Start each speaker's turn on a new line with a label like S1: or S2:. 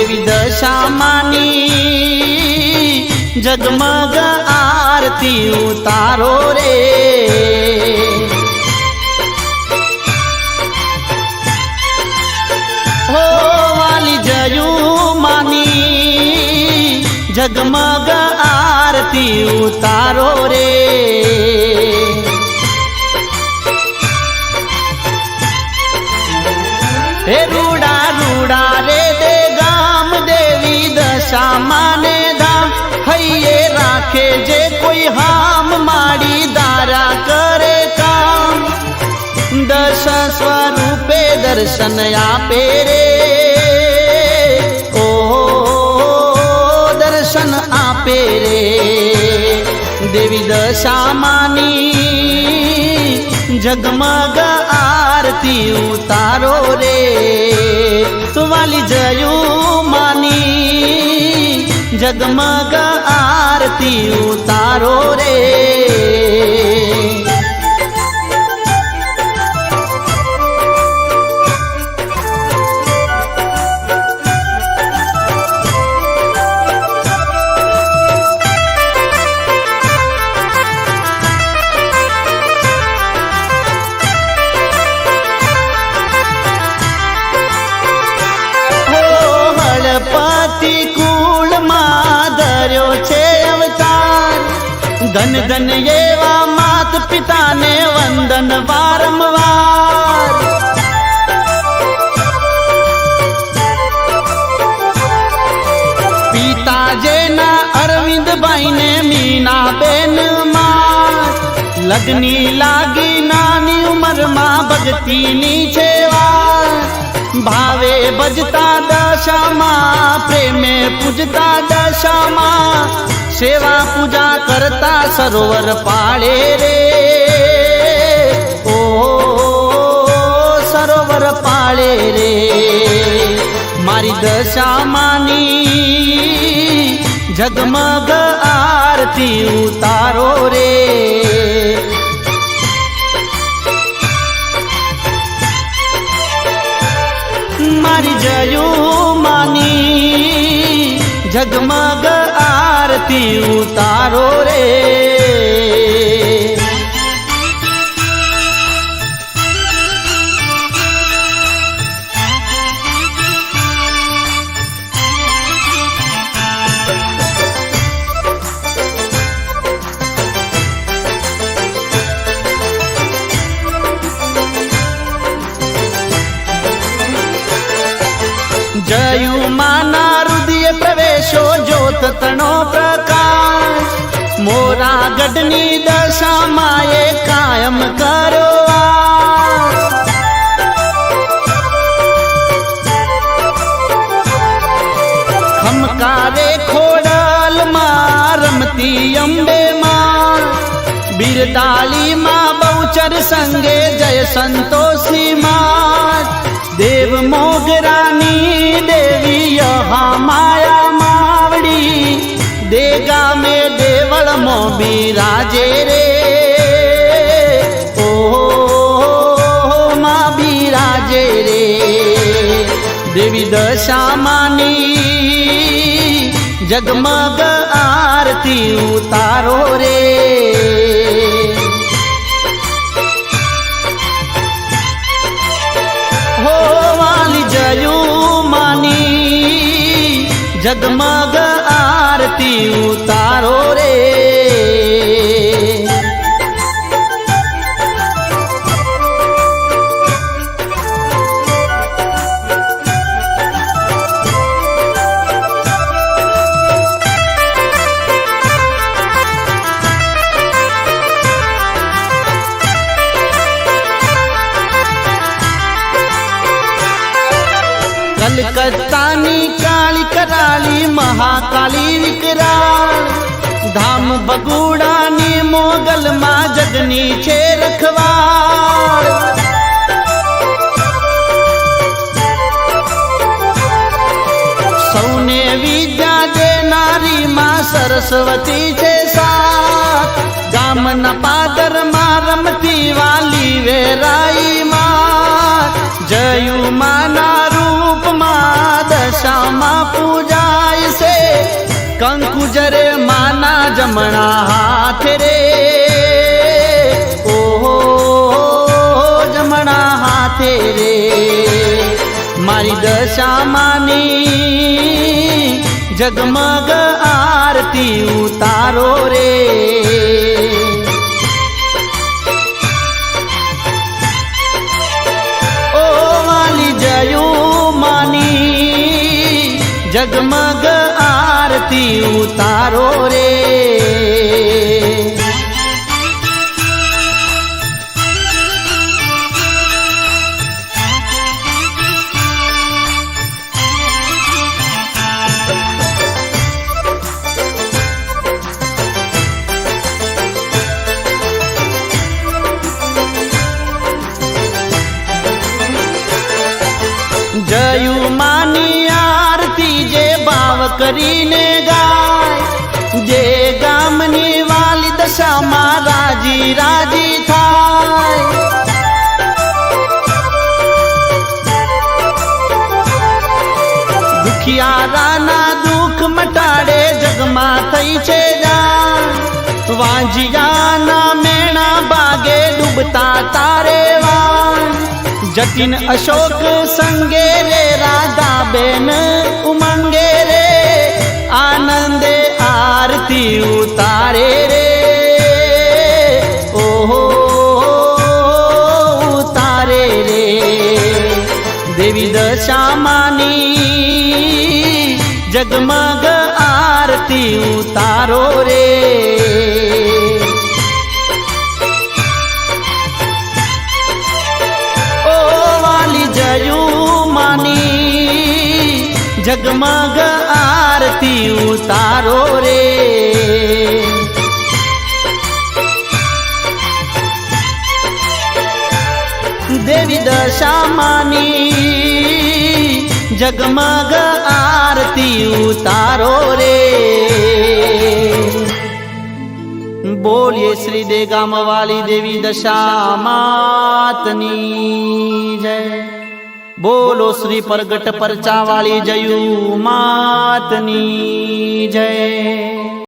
S1: देवी दशामानी जगमग आरती उतारो रे। हो वाली जयू मानी जगमग आरती उतारो रे। हे रूड़ा रूड़ा रे दे गाम देवी दशा माने धाम हइये राखे जे कोई हाम माड़ी दारा करे काम। दश स्वरूपे दर्शन आपे रे ओ दर्शन आपे रे। देवी दशा मानी जगमग आरती उतारो रे। वाली जयू मानी जगमग आरती उतारो रे। कुल माधर्यो छे अवतार धन धन एवा मात पिता ने वंदन वारंवार। पिता जेना अरविंद भाई ने मीना बेन मात लगनी लागी नानी उमर मां भगती नी छेवा। भावे बजता दशा मां प्रेमे पूजता दशा मां सेवा पूजा करता सरोवर पाड़े रे ओ सरोवर पाड़े रे। मारी दशा मानी जगमग आरती उतारो रे। मारी जयू मानी जगमग आरती उतारो रे। जयू माना हृदय प्रवेशो ज्योत तणो प्रकाश। मोरा गढ़नी दशा माए कायम करो आस। खमकारे खोड़ल मां रमती अम्बे मां बिरदाली मां बहुचर संगे जय संतोषी मां। देव मोगरानी देवी यहाँ माया मावड़ी देगा में देवल मो बिराजे रे ओ माँ बिराजे रे। देवी दशा मानी जगमग आरती उतारो रे। जयू मानी जगमग आरती उतारो रे। कलकत्तानी काली कराली महाकाली विकराल धाम बगुड़ानी मोगल मां जगनी छे रखवार। सौने विद्या देनारी मां सरस्वती छे साथ। गाम न पादर मां रमती वाली वेराई मां। जयू माना रूप मां दशा मां કંકુ જરે માના જમણા હાથ રે, ઓહો જમણા હાથે રે, મારી દશામાની જગમગ આરતી ઉતારો રે. ઓ વાલી જયું માની જગમગ આરતી ઉતારો રે. જયું માની આરતી જે ભાવ કરીને ગાય, જે ગામની વાલી દશામાં રાજી રાજી થાય. દુખિયારાના દુઃખ મટાડે જગમાં થઈ છે જાન, વાંજિયાના મેણા બાગે ડૂબતા તારે વાન. જતિન અશોક સંગે રે રાધા બેન ઉમંગે રે, આનંદે આરતી ઉતારે રે, ઓહો ઉતારે રે. દેવી દશામાની જગમગ આરતી ઉતારો રે. જગમગ આરતી ઉતારો રે. દેવી દશામાની જગમગ આરતી ઉતારો રે. બોલીએ શ્રી દેગામ વાલી દેવી દશામાતની જય. બોલો શ્રી પ્રગટ પરચા વાળી જયું માતની જય.